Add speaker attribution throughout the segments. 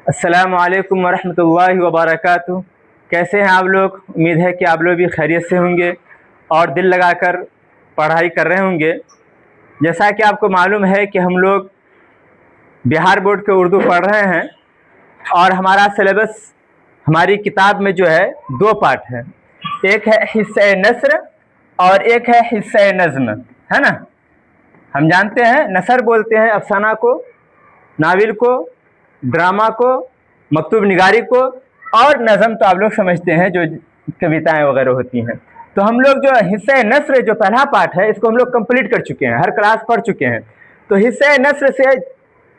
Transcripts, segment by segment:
Speaker 1: अस्सलामु अलैकुम वरहमतुल्लाहि वबरकातुहू। कैसे हैं आप लोग? उम्मीद है कि आप लोग भी खैरियत से होंगे और दिल लगाकर पढ़ाई कर रहे होंगे। जैसा कि आपको मालूम है कि हम लोग बिहार बोर्ड के उर्दू पढ़ रहे हैं और हमारा सिलेबस हमारी किताब में जो है दो पार्ट है, एक है हिस्सा नस्र और एक है हिस्सा नज़्म, है ना। हम जानते हैं नसर बोलते हैं अफसाना को, नाविल को, ड्रामा को, मकतूब निगारी को, और नज़म तो आप लोग समझते हैं जो कविताएं वगैरह होती हैं। तो हम लोग जो हिस्सा नस्र जो पहला पार्ट है इसको हम लोग कंप्लीट कर चुके हैं, हर क्लास पढ़ चुके हैं। तो हिस्सा नस्र से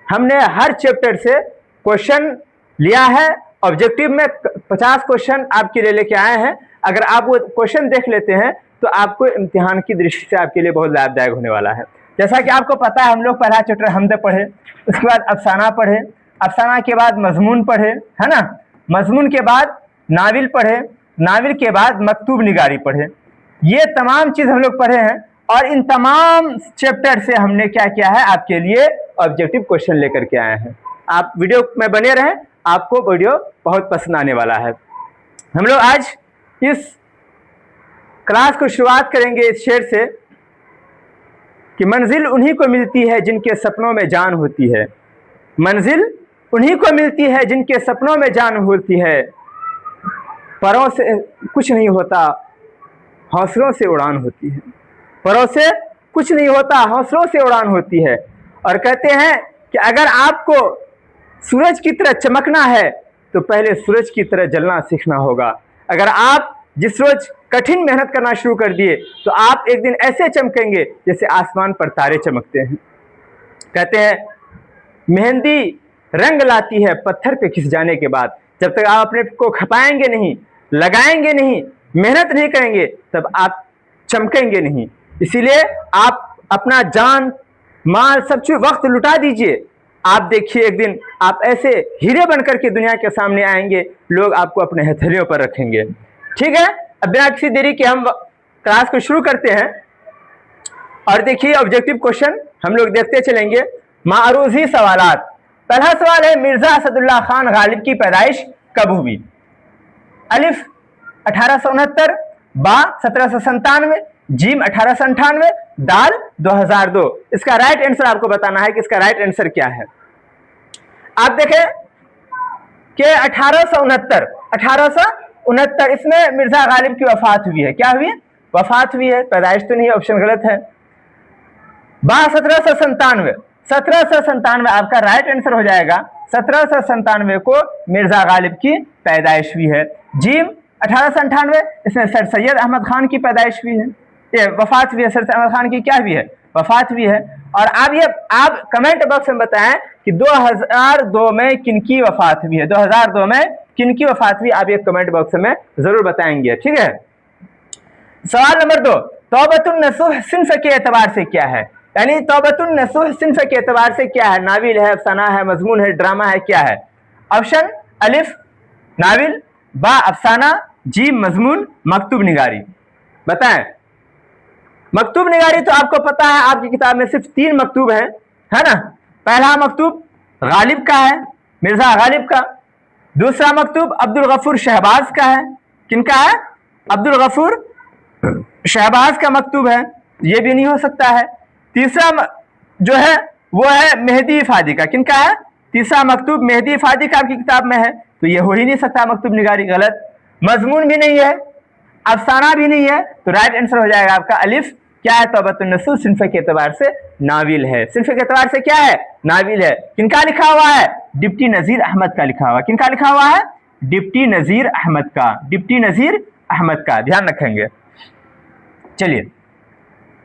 Speaker 1: हमने हर चैप्टर से क्वेश्चन लिया है। ऑब्जेक्टिव में 50 क्वेश्चन आपके लिए लेके आए हैं। अगर आप वो क्वेश्चन देख लेते हैं तो आपको इम्तिहान की दृष्टि से आपके लिए बहुत लाभदायक होने वाला है। जैसा कि आपको पता है हम लोग पहला चैप्टर हमद पढ़े, उसके बाद अफसाना पढ़े, अफसाना के बाद मजमून पढ़े, है ना, मजमून के बाद नाविल पढ़े, नाविल के बाद मकतूब निगारी पढ़े। ये तमाम चीज़ हम लोग पढ़े हैं और इन तमाम चैप्टर से हमने क्या किया है आपके लिए ऑब्जेक्टिव क्वेश्चन लेकर के आए हैं। आप वीडियो में बने रहें, आपको वीडियो बहुत पसंद आने वाला है। हम लोग आज इस क्लास को शुरुआत करेंगे इस शेर से कि मंजिल उन्हीं को मिलती है जिनके सपनों में जान होती है। मंजिल उन्हीं को मिलती है जिनके सपनों में जान होती है। परों से कुछ नहीं होता, हौसलों से उड़ान होती है। परों से कुछ नहीं होता, हौसलों से उड़ान होती है। और कहते हैं कि अगर आपको सूरज की तरह चमकना है तो पहले सूरज की तरह जलना सीखना होगा। अगर आप जिस रोज कठिन मेहनत करना शुरू कर दिए तो आप एक दिन ऐसे चमकेंगे जैसे आसमान पर तारे चमकते हैं। कहते हैं मेहंदी रंग लाती है पत्थर पे खिस जाने के बाद। जब तक आप अपने को खपाएंगे नहीं, लगाएंगे नहीं, मेहनत नहीं करेंगे तब आप चमकेंगे नहीं। इसीलिए आप अपना जान माल सब चीज वक्त लुटा दीजिए। आप देखिए एक दिन आप ऐसे हीरे बनकर के दुनिया के सामने आएंगे, लोग आपको अपने हथेलियों पर रखेंगे। ठीक है, अब बिना किसी देरी के हम क्लास को शुरू करते हैं। और देखिए ऑब्जेक्टिव क्वेश्चन हम लोग देखते चलेंगे। मारूजी सवालात। पहला सवाल है मिर्जा असदुल्लाह खान गालिब की पैदाइश कब हुई? अलिफ 1869, बा 1797, जीम 1898, दाल 2002। इसका राइट आंसर आपको बताना है कि इसका राइट आंसर क्या है। आप देखें कि 1869 इसमें मिर्जा गालिब की वफात हुई है। क्या हुई? वफात हुई है, पैदाइश तो नहीं, ऑप्शन गलत है। बा 1797 आपका राइट आंसर हो जाएगा। 1797 को मिर्जा गालिब की पैदाइश हुई है। जीम 1898 इसमें सर सैयद अहमद खान की पैदाइश हुई है, ये वफात हुई है। सर अहमद खान की क्या हुई है? वफात हुई है। और आप कमेंट बॉक्स में बताएं कि 2002 में किनकी वफात हुई है। 2002 में किनकी वफात हुई, आप ये कमेंट बॉक्स में जरूर बताएंगे। ठीक है। सवाल नंबर 2, तौबतुन नसूह सिन्फ के एतबार से क्या है? यानी तौबतुन नसूह सिन्फ के एतबार से क्या है? नाविल है, अफसाना है, मजमून है, ड्रामा है, क्या है? ऑप्शन अलिफ नाविल, बा अफसाना, जी मजमून, मकतूब निगारी। बताएं। मकतूब निगारी तो आपको पता है आपकी किताब में सिर्फ 3 मकतूब है ना। पहला मकतूब गालिब का है, मिर्जा गालिब का। दूसरा मकतूब अब्दुल गफूर शहबाज का है। किनका है? अब्दुल गफूर शहबाज का मकतूब है, ये भी नहीं हो सकता है। तीसरा जो है वो है मेहदी फादी का। किनका है? तीसरा मकतूब मेहदी फादी का आपकी किताब में है, तो ये हो ही नहीं सकता मकतूब निगारी, गलत। मजमून भी नहीं है, अफसाना भी नहीं है, तो राइट आंसर हो जाएगा आपका अलिफ। क्या है? तौबतुन नसूह सिन्फ के एतबार से नाविल है। सिन्फ के एतबार से क्या है? नाविल है। किनका लिखा हुआ है? डिप्टी नजीर अहमद का लिखा हुआ। किनका लिखा हुआ है? डिप्टी नजीर अहमद का। डिप्टी नजीर अहमद का, ध्यान रखेंगे। चलिए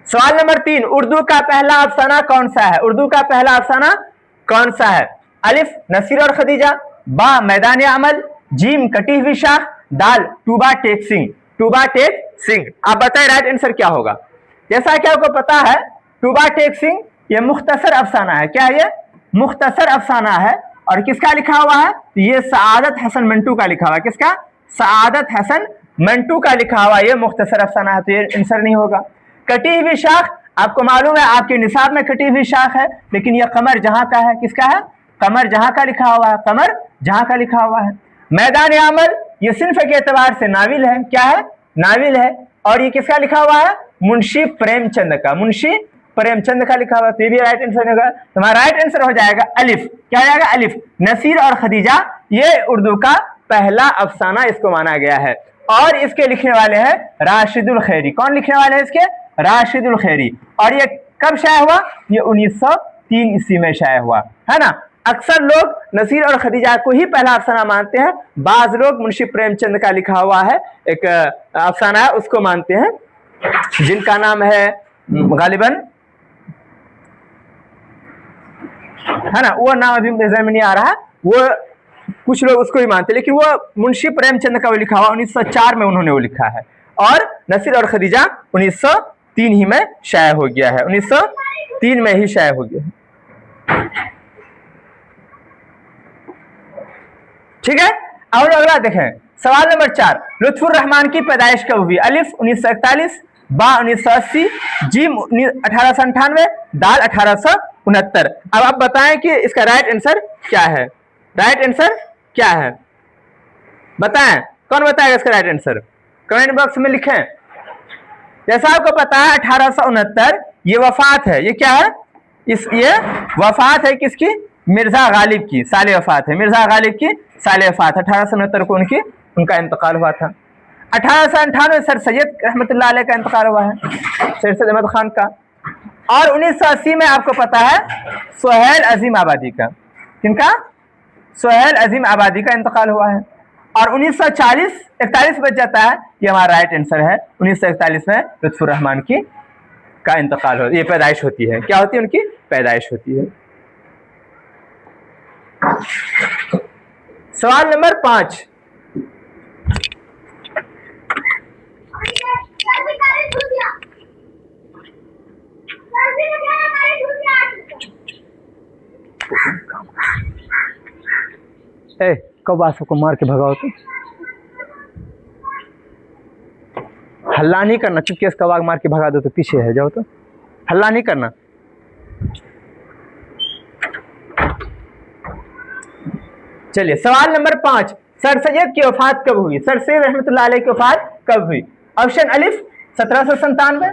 Speaker 1: सवाल नंबर 3, उर्दू का पहला अफसाना कौन सा है? उर्दू का पहला अफसाना कौन सा है? अलिफ नसीर और खदीजा, बा मैदान अमल, जीम कटी हुई शाख, दाल टूबा टेक सिंह। टूबा टेक सिंह। आप बताएं राइट आंसर क्या होगा। जैसा कि आपको पता है टूबा टेक सिंह ये मुख्तसर अफसाना है। क्या ये? मुख्तसर अफसाना है। और किसका लिखा हुआ है? ये सआदत हसन मंटू का लिखा हुआ है। किसका? सआदत हसन मंटू का लिखा हुआ ये मुख्तसर अफसाना है, तो ये आंसर नहीं होगा। कटी हुई शाख, आपको मालूम है आपके निसाब में कटी हुई शाख है, लेकिन यह कमर जहां का है। किसका है? कमर जहां का लिखा हुआ है, कमर जहां का लिखा हुआ है। मैदान अमल ये सिन्फ के एतबार से नाविल है, क्या है, नाविल है। और ये किसका लिखा हुआ है, मुंशी प्रेमचंद का, मुंशी प्रेमचंद का लिखा हुआ। तो ये भी राइट आंसर होगा। तुम्हारा राइट आंसर हो जाएगा अलिफ, क्या हो जाएगा, अलिफ। नसीर और खदीजा ये उर्दू का पहला अफसाना इसको माना गया है। और इसके लिखने वाले हैं राशिदुल खैरी। कौन लिखने वाले हैं इसके, राशिदुल खैरी। और ये कब शाया हुआ, ये 1903 ईस्वी में शाया हुआ है ना। अक्सर लोग नसीर और खदीजा को ही पहला अफसाना मानते हैं, बाज लोग मुंशी प्रेमचंद का लिखा हुआ है एक अफसाना है उसको मानते हैं, जिनका नाम है गालिबन, है ना, वो नाम अभी नजर में नहीं आ रहा। वो कुछ लोग उसको ही मानते हैं, लेकिन वो मुंशी प्रेमचंद का वो लिखा हुआ 1904 में उन्होंने वो लिखा है। और नसीर और खदीजा 1903 ही में शाया हो गया है, 1903 में ही शाया हो गया है। ठीक है। और अगला देखें, सवाल नंबर 4, लुत्फुर रहमान की पैदाइश कब हुई। अलिफ 1941, बा 1980, जीम 1898, दाल 1869। अब आप बताएं कि इसका राइट आंसर क्या है, राइट आंसर क्या है, बताएं, कौन बताएगा इसका राइट आंसर, कमेंट बॉक्स में लिखें। जैसा आपको पता है 1869 ये वफात है, ये क्या है, ये वफात है किसकी, मिर्जा गालिब की, साले वफात है, मिर्जा गालिब की साले वफात। 1869 को उनका इंतकाल हुआ था। 1898 सर सैयद रहमतुल्लाह अलैह का इंतकाल हुआ है, सर सैयद अहमद खान का। और 1980 में आपको पता है सोहेल अजीम आबादी का, किनका, सोहेल अजीम आबादी का इंतकाल हुआ है। और 1940 41 बच जाता है, ये हमारा राइट आंसर है। 1941 में लुत्फुर रहमान की का इंतकाल हो, ये पैदाइश होती है, क्या होती है, उनकी पैदाइश होती है। सवाल नंबर 5, कब आंसू को मार के भगाओ, तो हल्ला नहीं करना, चुपके इसका वाग मार के भगा दो तो पीछे है, जाओ तो हल्ला नहीं करना। चलिए सवाल नंबर 5, सर सैयद की वफात कब हुई, सर सैयद रहमतुल्लाह अलैह की वफात कब हुई। ऑप्शन अलिफ 1797,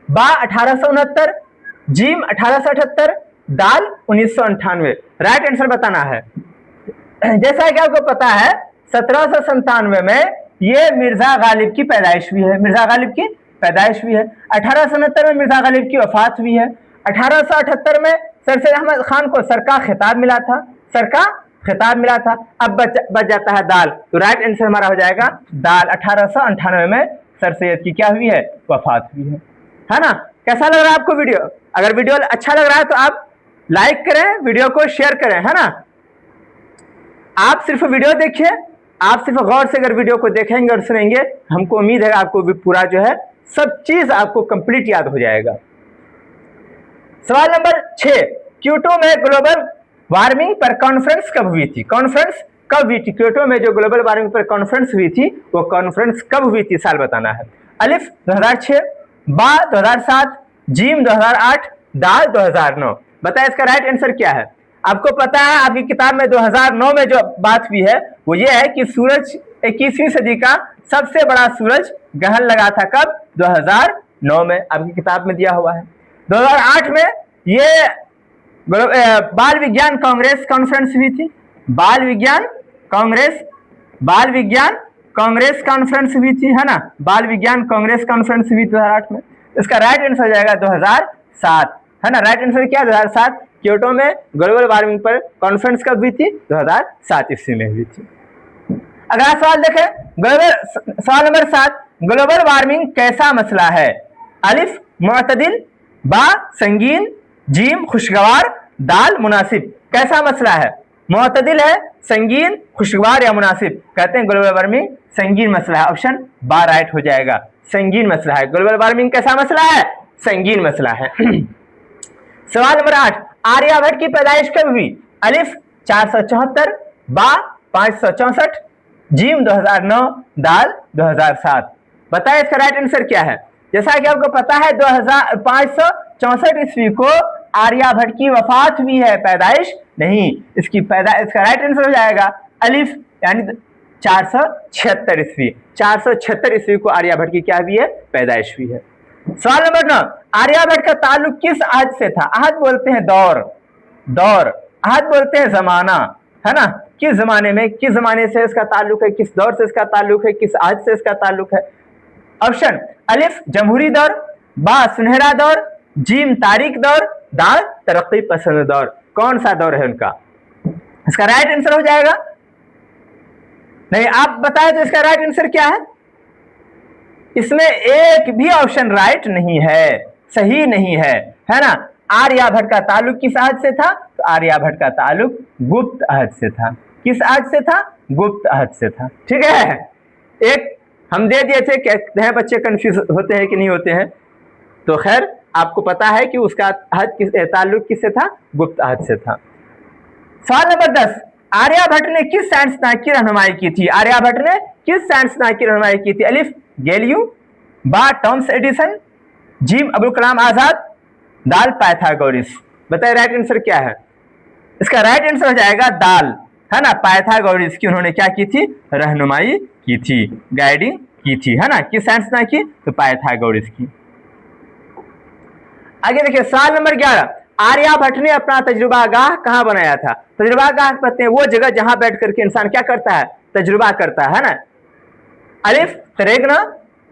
Speaker 1: बा 1869, जीम 1878, दाल 1998। राइट आंसर बताना है। जैसा कि आपको पता है 1797 में ये मिर्जा गालिब की पैदाइश हुई है, मिर्जा गालिब की पैदाइश हुई है। 1869 में मिर्जा गालिब की वफात हुई है। 1878 में सर सैयद अहमद खान को सर का खिताब मिला था, सर का खिताब मिला था। अब बच जाता है दाल, तो राइट आंसर हमारा हो जाएगा दाल। 1898 में सर सैयद की क्या हुई है, वफात हुई है ना। कैसा लग रहा है आपको वीडियो, अगर वीडियो अच्छा लग रहा है तो आप लाइक करें, वीडियो को शेयर करें, है ना। आप सिर्फ वीडियो देखिए, आप सिर्फ गौर से अगर वीडियो को देखेंगे और सुनेंगे, हमको उम्मीद है आपको भी पूरा जो है सब चीज आपको कंप्लीट याद हो जाएगा। सवाल नंबर 6, क्योटो में ग्लोबल वार्मिंग पर कॉन्फ्रेंस कब हुई थी, कॉन्फ्रेंस कब हुई थी, क्योटो में जो ग्लोबल वार्मिंग पर कॉन्फ्रेंस हुई थी वो कॉन्फ्रेंस कब हुई थी, साल बताना है। अलिफ 2006, बा 2007, जीम 2008, दाल 2009। बताए इसका राइट आंसर क्या है। आपको पता है आपकी किताब में 2009 में जो बात हुई है वो ये है कि सूरज 21वीं सदी का सबसे बड़ा सूरज ग्रहण लगा था, कब, 2009 में, आपकी किताब में दिया हुआ है। 2008 में ये बाल विज्ञान कांग्रेस कॉन्फ्रेंस हुई थी, बाल विज्ञान कांग्रेस कॉन्फ्रेंस हुई थी, है ना, बाल विज्ञान कांग्रेस कॉन्फ्रेंस हुई 2008 में। इसका राइट आंसर हो जाएगा 2007, है ना। राइट आंसर क्या, 2007। क्योटो में ग्लोबल वार्मिंग पर कॉन्फ्रेंस कब हुई थी, 2007 ईस्वी में हुई थी। अगला सवाल देखें, सवाल नंबर 7, ग्लोबल वार्मिंग कैसा मसला है। अलिफ मुअतदिल, बा संगीन, जीम खुशगवार, दाल मुनासिब। कैसा मसला है, मुअतदिल है, संगीन, खुशगवार या मुनासिब। कहते हैं ग्लोबल वार्मिंग संगीन मसला है। ऑप्शन बा राइट हो जाएगा, संगीन मसला है। ग्लोबल वार्मिंग कैसा मसला है, संगीन मसला है। सवाल नंबर 8, आर्यभट्ट की पैदाइश कब हुई। अलिफ 474, बा 564, जीम 2009, दाल 2007। बताए इसका राइट आंसर क्या है। जैसा कि आपको पता है 564 ईस्वी को आर्यभट्ट की वफात हुई है, पैदाइश नहीं। इसका राइट आंसर हो जाएगा अलिफ यानी 476 ईस्वी, 476 ईस्वी को आर्यभट्ट की क्या हुई है? पैदाइश हुई है। सवाल नंबर 9, आर्यभट्ट का ताल्लुक किस आहद से था? आहद बोलते हैं दौर, दौर, आहद बोलते हैं जमाना, है ना? किस जमाने में, किस जमाने से इसका ताल्लुक है, किस दौर से इसका ताल्लुक है, किस आहद से इसका ताल्लुक है? ऑप्शन अलिफ जमहूरी दौर, बा सुनहरा दौर, जीम तारीख दौर, दाल तरक्की पसंद दौर। कौन सा दौर है उनका? इसका राइट आंसर हो जाएगा। नहीं, आप बताएं तो इसका राइट आंसर क्या है? इसमें एक भी ऑप्शन राइट नहीं है, सही नहीं है ना? आर्यभट्ट का ताल्लुक किस आहद से था? तो आर्यभट्ट का ताल्लुक गुप्त आहद से था। किस आहद से था? गुप्त आहद से था। ठीक है, एक हम दे दिए थे, कहते हैं बच्चे कंफ्यूज होते हैं कि नहीं होते हैं, तो खैर आपको पता है कि उसका आहद ताल्लुक किससे था? गुप्त आहद से था। सवाल नंबर 10, आर्यभट्ट ने किस साइंसदान की रहनुमाई की थी? आर्यभट्ट ने किस साइंसदान की रहनुमाई की थी? अलिफ गैलीलियो, बा Thomas Edison, gym Abul Kalam Azad, दाल पाइथागोरस। बताइए राइट आंसर क्या है? इसका राइट आंसर हो जाएगा दाल, है ना? पाइथागोरस की उन्होंने क्या की थी? रहनुमाई की थी, गाइडिंग की थी, है ना? किस साइंसदान की? तो पाइथागोरस की। आगे देखिए सवाल नंबर 11, आर्यभट्ट ने अपना तजुर्बागाह कहाँ बनाया था? तजुर्बागाह कहते हैं वो जगह जहां बैठ करके इंसान क्या करता है? तजुर्बा करता है ना? अलिफ तरेगना,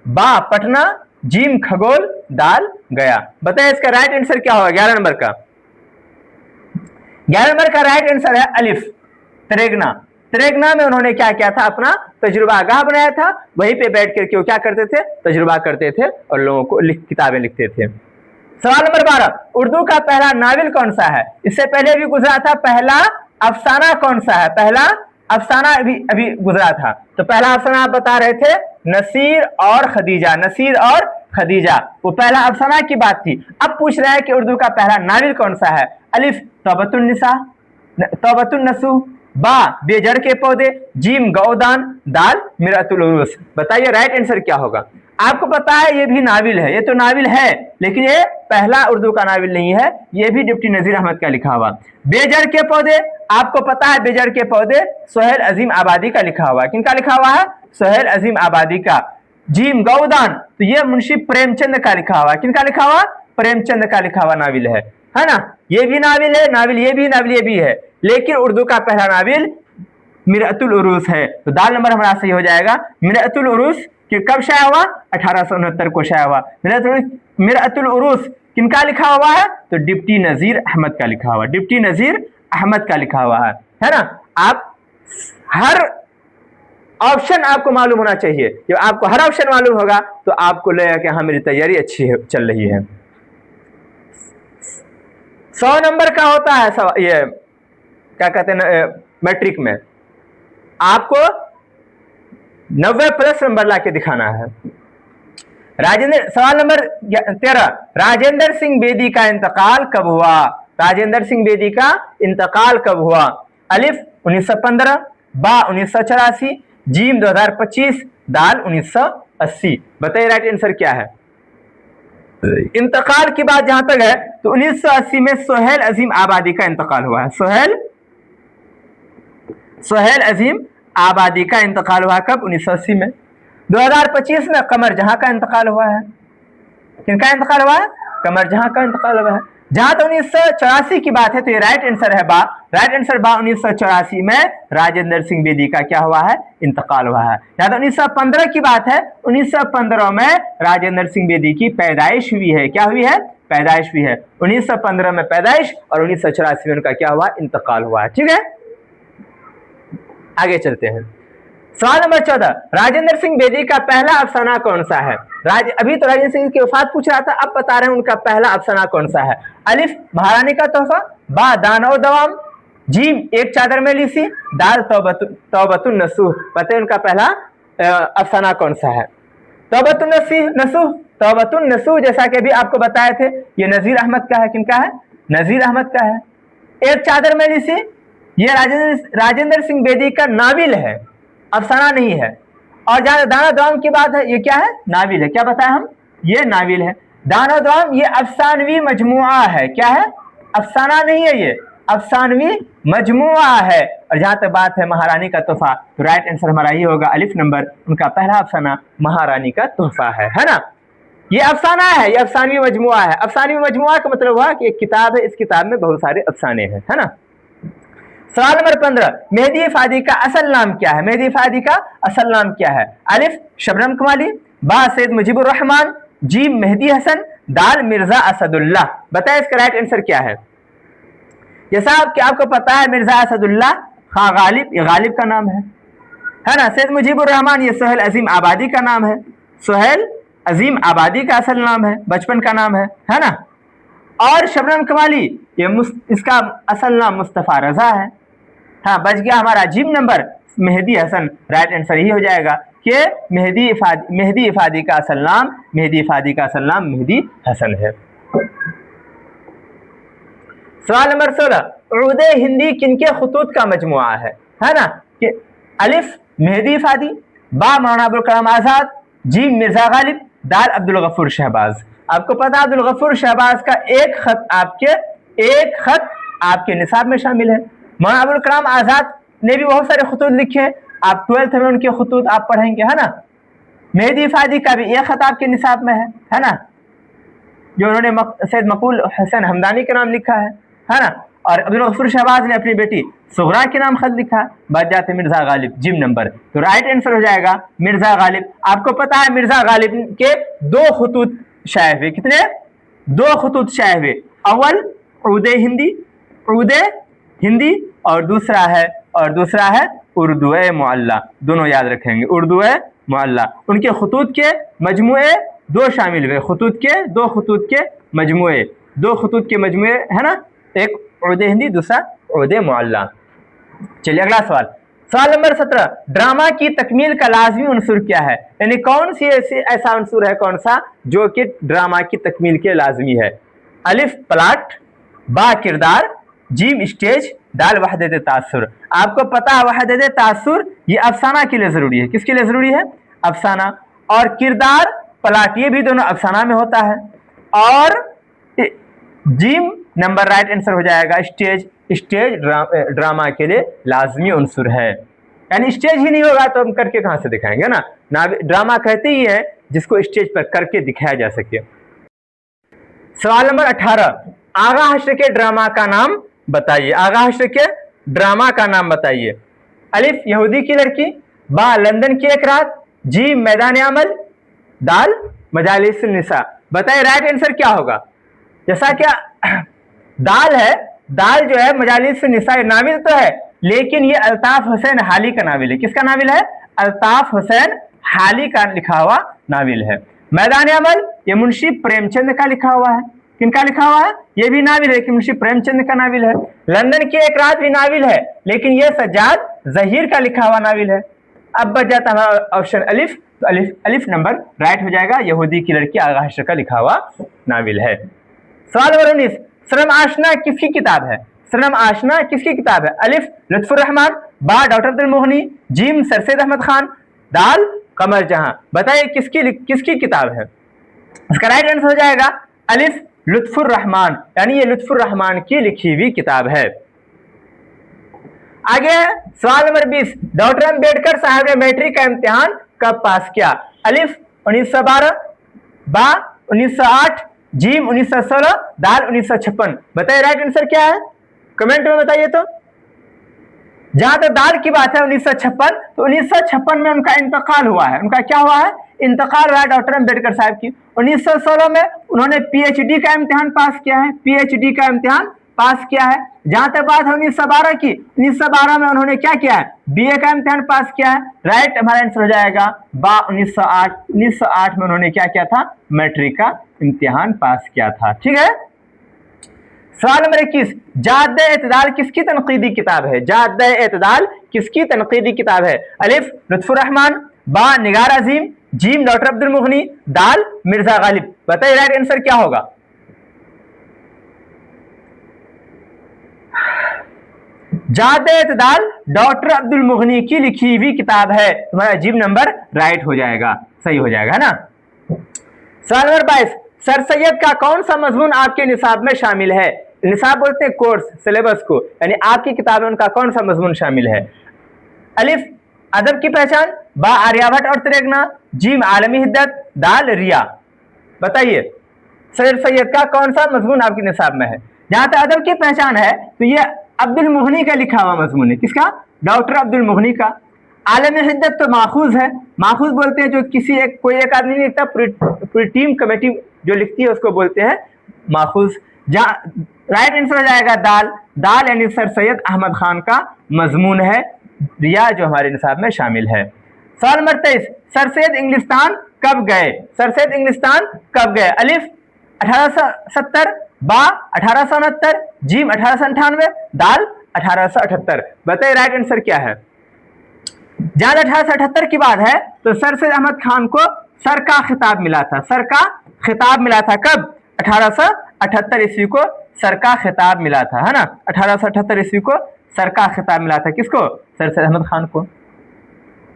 Speaker 1: बा पटना, जीम खगोल, दाल गया। बताइए इसका राइट आंसर क्या होगा 11 नंबर का? 11 नंबर का राइट आंसर है अलिफ तरेगना। तरेगना में उन्होंने क्या किया था? अपना तजुर्बागाह बनाया था, वहीं पे बैठ करके वो क्या करते थे? तजुर्बा करते थे और लोगों को किताबें लिखते थे। सवाल नंबर 12, उर्दू का पहला नावल कौन सा है? इससे पहले भी गुजरा था, पहला अफसाना कौन सा है? पहला अफसाना अभी गुजरा था, तो पहला अफसाना आप बता रहे थे नसीर और खदीजा, नसीर और खदीजा, वो पहला अफसाना की बात थी। अब पूछ रहे हैं कि उर्दू का पहला नावल कौन सा है? अलिफ तौबतुन निसा, तौबतुन नसू, बा बेजड़ के पौधे, जीम गौदान, दाल मिरअतुल उरूस। बताइए राइट आंसर क्या होगा? आपको पता है ये भी नाविल है, ये तो नाविल है, लेकिन ये पहला उर्दू का नाविल नहीं है, ये भी डिप्टी नजीर अहमद का लिखा हुआ। बेजड़ के पौधे, आपको पता है बेजड़ के पौधे सोहेल अजीम आबादी का लिखा हुआ है। किनका लिखा हुआ है? सोहेल अजीम आबादी का। जीम गौदान, तो ये मुंशी प्रेमचंद का लिखा हुआ है। किनका लिखा हुआ? प्रेमचंद का लिखा हुआ नाविल है ना? ये भी नाविल है, नाविल ये भी, नाविल ये भी है, लेकिन उर्दू का पहला नाविल मिरअतुल उरूस है। तो दाल नंबर हमारा सही हो जाएगा। मिरअतुल उरूस कि कब शाया हुआ? 1869 को शाया हुआ। मिरअतुल उरूस किनका लिखा हुआ है? तो डिप्टी नजीर अहमद का लिखा हुआ, डिप्टी नजीर अहमद का लिखा हुआ है ना? आप हर ऑप्शन आपको मालूम होना चाहिए। जब आपको हर ऑप्शन मालूम होगा तो आपको लगेगा कि हाँ मेरी तैयारी अच्छी चल रही है। 100 नंबर का होता है ये क्या कहते हैं मैट्रिक में, आपको 90+ नंबर लाके दिखाना है। सवाल नंबर 13, राजेंद्र सिंह बेदी का इंतकाल कब हुआ? राजेंद्र सिंह बेदी का इंतकाल कब हुआ? अलिफ 1915, बा 1984, जीम 2025, दाल 1980। बताइए राइट आंसर क्या है? इंतकाल की बात जहां तक है तो 1980 में सोहेल अजीम आबादी का इंतकाल हुआ है। सोहेल अजीम आबादी का इंतकाल हुआ कब? 1980 में। 2025 में कमर जहां का इंतकाल हुआ है। किनका इंतकाल हुआ है? कमर जहां का इंतकाल हुआ है। जहां तो 1984 की बात है तो ये राइट आंसर है बा। राइट आंसर बा, 1984 में राजेंद्र सिंह बेदी का क्या हुआ है? इंतकाल हुआ है। जहां तो 1915 की बात है, 1915 में राजेंद्र सिंह बेदी की पैदाइश हुई है। क्या हुई है? पैदाइश हुई है। 1915 में पैदाइश और 1984 में उनका क्या हुआ? इंतकाल हुआ है। ठीक है, आगे चलते हैं। सवाल नंबर 14, राजेंद्र सिंह बेदी का पहला अफसाना कौन सा है? अभी तो राजेंद्र सिंह की वफात पूछ रहा था, अब बता रहे हैं उनका पहला अफसाना कौन सा है। अलिफ महारानी का तोहफा, बा दानो दवाम, जीम एक चादर में लीसी, दाल तौबतुन नसूह। पता है उनका पहला अफसाना कौन सा है? तौबतुन नसूह, तौबतुन नसूह जैसा कि अभी आपको बताए थे, ये नजीर अहमद का है। किनका है? नजीर अहमद का है। एक चादर में लीसी, ये राजेंद्र सिंह बेदी का नाविल है, अफसाना नहीं है। और जहां दाना दवाम की बात है, ये क्या है? नाविल है। क्या बताया हम? ये नाविल है। दाना दवाम ये अफसानवी मजमुआ है। क्या है? अफसाना नहीं है, ये अफसानवी मजमुआ है। और जहां तक बात है महारानी का तोहफा, तो राइट आंसर हमारा ये होगा अलिफ नंबर, उनका पहला अफसाना महारानी का तोहफा है ना। ये अफसाना है, ये अफसानवी मजमुआ है। अफसानवी मजमुआ का मतलब हुआ कि एक किताब है, इस किताब में बहुत सारे अफसाने हैं, है ना। सवाल नंबर 15, मेहदी फादी का असल नाम क्या है? मेहदी फादी का असल नाम क्या है? अलिफ शबनम कमाली, बा सैयद मुजीबुर रहमान, जीम मेहदी हसन, दाल मिर्जा असदुल्लाह। बताए इसका राइट आंसर क्या है? जैसा कि आपको पता है मिर्जा असदुल्लाह खां गालिब, ये गालिब का नाम है ना। सैयद मुजीबुर रहमान ये सोहेल अजीम आबादी का नाम है, सोहेल अजीम आबादी का असल नाम है, बचपन का नाम है ना। और शबनम कमाली ये इसका असल नाम मुस्तफ़ा रजा है। हाँ, बच गया हमारा जीम number Mehdi Hasan. Right answer यही हो जाएगा कि मेहदी इफादी का असल नाम मेहदी हसन है। सवाल नंबर 16, उर्दे हिंदी किनके खुतूत का मजमुआ है ना। कि अलिफ मेहदी इफादी, बा मौलाना अबुल कलाम आजाद, जीम मिर्जा गालिब, दाल अब्दुल गफूर शहबाज। आपको पता है अब्दुल गफूर शहबाज का एक खत आपके निसाब में शामिल है। मौलाना अबुल कलाम आजाद ने भी बहुत सारे खुतूत लिखे हैं, आप 12th में उनके खुतूत आप पढ़ेंगे, है ना। मेहदी इफादी का भी एक खत आपके निसाब में है ना, जो उन्होंने सैयद मकबूल हसन हमदानी के नाम लिखा है ना। और अब्दुल गफूर शहबाज ने अपनी बेटी सुगरा के नाम खत लिखा। बात जाते मिर्जा गालिब, जिम नंबर, तो राइट आंसर हो जाएगा मिर्जा गालिब। आपको पता है मिर्जा गालिब के 2 खुतूत शाये हुए। कितने? 2 खुतूत शाये हुए। अव्वल उर्दे हिंदी और दूसरा है उर्दू मुअल्ला। दोनों याद रखेंगे, उर्दू मुअल्ला। उनके खुतूत के मजमुए 2 शामिल हुए, 2 खुतूत के मजमुए है ना, एक उर्दे हिंदी, दूसरा उर्दे मुअल्ला। चलिए अगला सवाल नंबर 17, ड्रामा की तकमील का लाजमी उनसुर क्या है? यानी कौन सी ऐसा उनसुर है, कौन सा जो कि ड्रामा की तकमील के लाजमी है? अलिफ प्लाट, बा किरदार, जीम स्टेज, दाल वहदत तासुर। आपको पता है वहदत तासुर ये अफसाना के लिए जरूरी है। किसके लिए जरूरी है? अफसाना। और किरदार प्लाट ये भी दोनों अफसाना में होता है। और जीम नंबर राइट आंसर हो जाएगा स्टेज ड्रामा के लिए लाजमी उनसुर है। यानी स्टेज ही नहीं होगा तो हम करके कहां से दिखाएंगे ना। ड्रामा कहते ही है जिसको स्टेज पर करके दिखाया जा सके। सवाल नंबर 18, आगा हश्र के ड्रामा का नाम बताइए। आगा हश्र के ड्रामा का नाम बताइए। अलिफ यहूदी की लड़की, बा लंदन की एक रात, जी मैदान अमल, दाल मजालिस निसा। बताइए राइट आंसर क्या होगा? जैसा क्या दाल है, दाल जो है मजालिस निसा नाविल तो है, लेकिन ये अल्ताफ हुसैन हाली का नाविल है। किसका नाविल है? अल्ताफ हुसैन हाली का लिखा हुआ नाविल है। मैदान अमल ये मुंशी प्रेमचंद का लिखा हुआ है। किनका लिखा हुआ है? ये भी नाविल है कि मुंशी प्रेमचंद का नाविल है। लंदन की एक रात भी नाविल है, लेकिन ये सज्जाद जहीर का लिखा हुआ नाविल है। अब बच जाता हमारा ऑप्शन अलिफ, तो अलिफ नंबर राइट हो जाएगा। यहूदी की लड़की आगा हश्र का लिखा हुआ नाविल है। सवाल नंबर 19, सनम आशना किसकी किताब है? सनम आशना किसकी किताब है? अलिफ लुत्फुर रहमान, बा डॉक्टर अब्दुल मोहनी, जीम सर सैयद अहमद खान, दाल कमर जहां। बताइए किसकी किताब है? इसका राइट आंसर हो जाएगा अलिफ लुत्फुर रहमान, यानी ये लुत्फुर रहमान की लिखी हुई किताब है। आगे सवाल नंबर 20, डॉक्टर अम्बेडकर साहब ने मैट्रिक का इम्तिहान कब पास किया? अलिफ 1912, बा 1908, जीम 1916, दाल 1956। बताइए राइट आंसर क्या है? कमेंट में बताइए। तो जहां तक दाल की बात है 1956, तो 1956 में उनका इंतकाल हुआ है। उनका क्या हुआ है? इंतकाल हुआ है डॉक्टर अम्बेडकर साहब की। 1916 में उन्होंने पीएचडी का इम्तिहान पास किया है, पीएचडी का इम्तिहान पास किया है। जहां तक बात है 1912 की, 1912 में उन्होंने क्या किया है? बीए का इम्तिहान पास किया है। राइट हमारा आंसर हो जाएगा बा 1908। 1908 में उन्होंने क्या किया था? मैट्रिक का इम्तिहान पास किया था। ठीक है। सवाल नंबर 21, जाद-ए-इत्दाल किसकी तनकीदी किताब है? जाद-ए-इत्दाल किसकी तनकीदी किताब है? अलिफ लुत्फुर रहमान, बा निगार अजीम, जीम डॉक्टर अब्दुल मुगनी, दाल मिर्जा गालिब। बताइए राइट आंसर क्या होगा? जाद-ए-इत्दाल डॉक्टर अब्दुल मुगनी की लिखी हुई किताब है। तुम्हारा जीम नंबर राइट हो जाएगा, सही हो जाएगा, है ना। सवाल नंबर 22, सर सैयद का कौन सा मजमून आपके निसाब में शामिल है? निसाब बोलते हैं कोर्स, सिलेबस को, यानी आपकी किताब में उनका कौन सा मजमून शामिल है। अलिफ अदब की पहचान, बा आर्यभट्ट और तिरंगना, जीम आलमी हिद्दत, दाल रिया। बताइए सर सैयद का कौन सा मजमून आपकी निसाब में है। जहां तक अदब की पहचान है तो ये अब्दुल मुगनी का लिखा हुआ मजमून है। किसका? डॉक्टर अब्दुल मुगनी का। आलमी हिद्दत तो माखूज है, माखूज बोलते हैं जो किसी एक कोई एक आदमी नहीं लिखता, पूरी टीम कमेटी जो लिखती है उसको बोलते हैं माखूज। जहाँ राइट आंसर हो जाएगा दाल, दाल यानी सर सैयद अहमद खान का मजमून है, रिया जो हमारे निसाब में शामिल है। सवाल नंबर 23, सर सैयद इंग्लिस्तान कब गए। सर सैयद इंग्लिस्तान कब गए। अलिफ 1870, बा 1869, जीम 1898, दाल 1878। बताइए राइट आंसर क्या है। जहां 1878 की बात है तो सर सैयद अहमद खान को सर का खिताब मिला था। सर का खिताब मिला था कब? 1878 ईस्वी को सर का खिताब मिला था, है ना। 1878 ईस्वी को सर का खिताब मिला था किसको? सर सैयद अहमद खान को।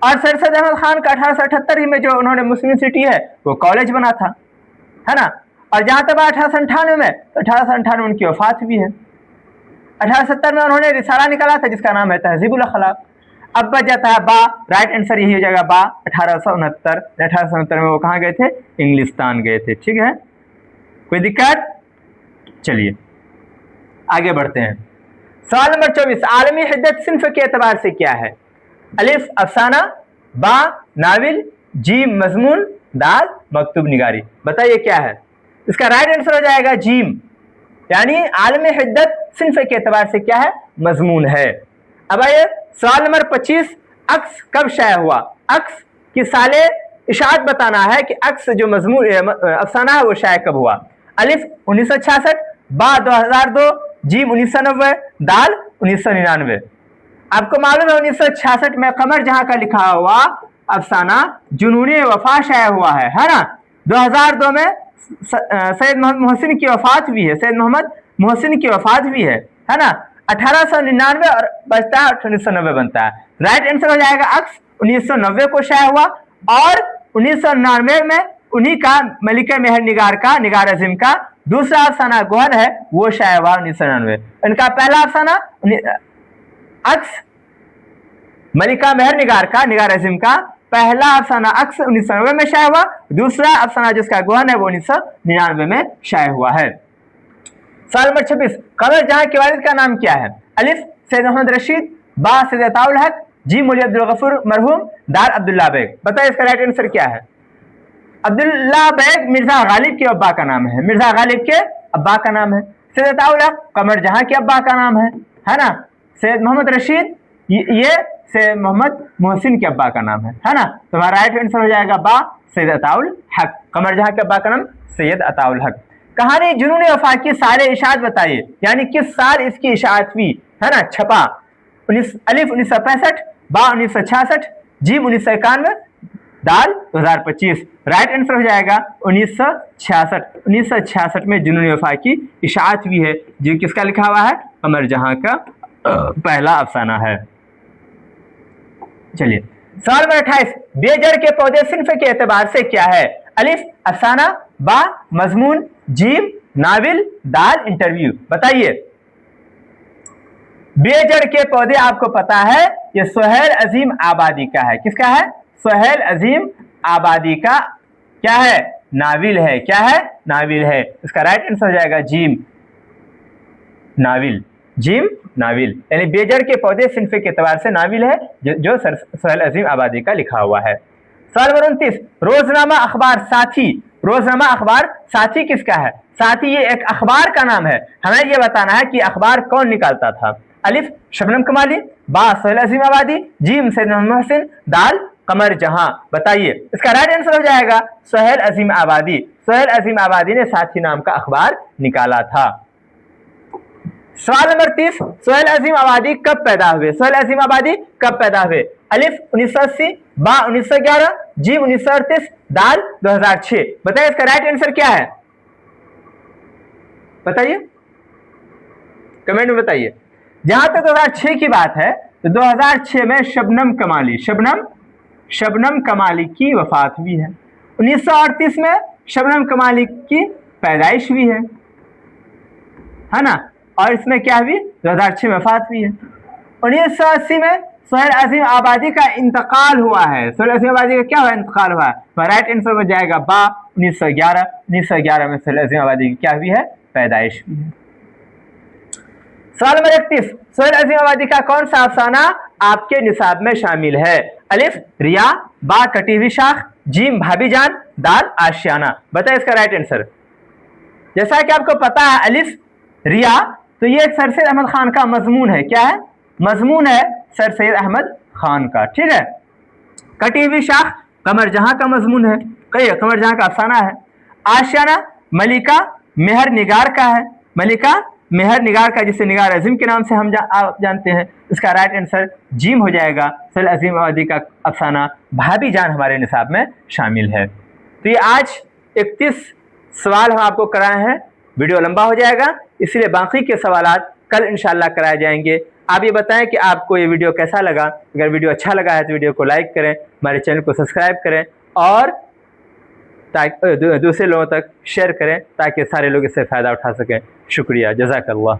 Speaker 1: और सर सैयद अहमद खान का 1878 ही में जो उन्होंने मुस्लिम यूनिवर्सिटी है वो कॉलेज बना था, है ना। और जहां तक 1898 में, तो 1898 उनकी वफात भी है। 1870 में उन्होंने रिसाला निकाला था जिसका नाम है तहजीबुल अखलाक। अब बच जाता है बा, राइट आंसर यही हो जाएगा बा 1869। 1869 में वो कहाँ गए थे? इंग्लिस्तान गए थे। ठीक है, कोई दिक्कत? चलिए आगे बढ़ते हैं। सवाल नंबर 24, आलमी हिद्दत सिन्फ के एतबार से क्या है। अलिफ अफसाना, बा नाविल, जीम मजमून, दाल मकतूब निगारी। बताइए क्या है इसका राइट आंसर हो जाएगा जीम, यानी आलमी हिद्दत सिन्फ के एतबार से क्या है? मजमून है। अब आइए सवाल नंबर 25, अक्स कब शाया हुआ। अक्स की साले इशात बताना है कि अक्स जो मजमून अफसाना है वो शाया कब हुआ। अलिफ 1966, बा 2002, जीम 1990, दाल 1999। आपको मालूम है 1966 में कमर जहां का लिखा हुआ अफसाना जुनूने वफा शाया हुआ है ना। 2002 में सैयद मोहम्मद मोहसिन की वफात भी है, सैयद मोहम्मद मोहसिन की वफात भी है ना। 1899 और बचता है 1990 बनता है। राइट आंसर हो जाएगा अक्स 1990 को शाया हुआ, और 1999 में उन्हीं का मलिका मेहर निगार का, निगार अजीम का दूसरा अफसाना गोहन है वो शाया हुआ 1999। इनका पहला अफसाना अक्स मलिका मेहर निगार का, निगार अजीम का पहला अफसाना अक्स 1990 में शाया हुआ, दूसरा अफसाना जिसका गोहन है वो 1999 में शाया हुआ है। सवाल नंबर 26, कमर जहां के वालिद का नाम क्या है। अलिफ सैयद मोहम्मद रशीद, बा सैयद अताउल हक, जी मौलवी अब्दुल गफूर मरहूम, दाल अब्दुल्ला बेग। बताइए इसका राइट आंसर क्या है। अब्दुल्ला बेग मिर्जा गालिब के अब्बा का नाम है, मिर्जा गालिब के अब्बा का नाम है। सैयद अताउल हक कमर जहां के अब्बा का नाम है ना। सैयद मोहम्मद रशीद ये सैयद मोहम्मद मोहसिन के अब्बा का नाम है ना। तो हमारा राइट आंसर हो जाएगा बा सैयद अताउल हक, कमर जहां के अब्बा का नाम सैयद अताउल हक। कहानी जुनून वफा की सारे इशात बताइए, यानी किस साल इसकी इशात हुई, है ना, छपा। अलिफ 1965, बा 1966, जीम 1991, दाल 2025। राइट आंसर हो जाएगा 1966। 1966 में जुनून वफा की इशात हुई है, जो किसका लिखा हुआ है? कमर जहां का पहला अफसाना है। चलिए सवाल नंबर 28, बेजड़ के पौधे सिन्फ के एतबार से क्या है। अलिफ अफसाना, बा मजमून, जीम नाविल, दाल इंटरव्यू। बताइए बेजड़ के पौधे आपको पता है ये सुहेल अजीम आबादी का है। किसका है? सुहेल अजीम आबादी का क्या है? नाविल है। क्या है? नाविल है। इसका राइट आंसर हो जाएगा जीम नाविल, जीम नाविल, यानी बेजड़ के पौधे सिन्फ के एतबार से नाविल है जो सुहेल अजीम आबादी का लिखा हुआ है। सवाल नंबर 29, रोजनामा अखबार साथी, रोजनामा अखबार साथी किसका है। साथी ये एक अखबार का नाम है, हमें यह बताना है कि अखबार कौन निकालता था। अलिफ शबनम कमाली, बा सुहेल अजीम आबादी, जीम सैयद मोहम्मद मोहसिन, दाल कमर जहां। बताइए इसका राइट आंसर हो जाएगा सुहेल अजीम आबादी। सुहेल अजीम आबादी ने साथी नाम का अखबार निकाला था। सवाल नंबर 30, सुहेल अजीम आबादी कब पैदा हुए। सुहेल अजीम आबादी कब पैदा हुए। अलिफ 1980, बा 1911, जी 1938, दाल 2006। बताइए इसका राइट आंसर क्या है, बताइए कमेंट में बताइए। जहां तक 2006 की बात है तो 2006 में शबनम कमाली की वफात हुई है। 1938 में शबनम कमाली की पैदाइश हुई है ना। और इसमें क्या हुई 2006 में वफात हुई है। 1980 में सोहेल अजीम आबादी का इंतकाल हुआ है। सोहेल अजीम आबादी का क्या हुआ, इंतकाल हुआ है। राइट आंसर में जाएगा बा 1911 में सोहेल अजीम आबादी की क्या हुई है, पैदाइश हुई है। सवाल नंबर 31, सोहेल अजीम आबादी का कौन सा अफसाना आपके निसाब में शामिल है? अलिफ रिया, बा कटी हुई शाख, जीम भाभीजान, दाल आशियाना। बताए इसका राइट आंसर। जैसा कि आपको पता है अलिफ रिया तो ये सर सैयद अहमद खान का मजमून है। क्या है, मजमून है सर सैयद अहमद खान का, ठीक है। कटी हुई शाख कमर जहां का मजमून है, कमर जहां का अफसाना है। आशियाना मलिका मेहर निगार का है, मलिका मेहर निगार का, जिसे निगार अजीम के नाम से हम आप जानते हैं। इसका राइट आंसर जीम हो जाएगा। सोहेल अजीम आबादी का अफसाना भाभीजान हमारे निसाब में शामिल है। तो ये आज 31 सवाल हम आपको कराए हैं। वीडियो लंबा हो जाएगा, इसलिए बाकी के सवालात कल इंशाल्लाह कराए जाएंगे। आप ये बताएं कि आपको ये वीडियो कैसा लगा। अगर वीडियो अच्छा लगा है तो वीडियो को लाइक करें, हमारे चैनल को सब्सक्राइब करें और दूसरे लोगों तक शेयर करें ताकि सारे लोग इससे फ़ायदा उठा सकें। शुक्रिया, जज़ाकल्लाह।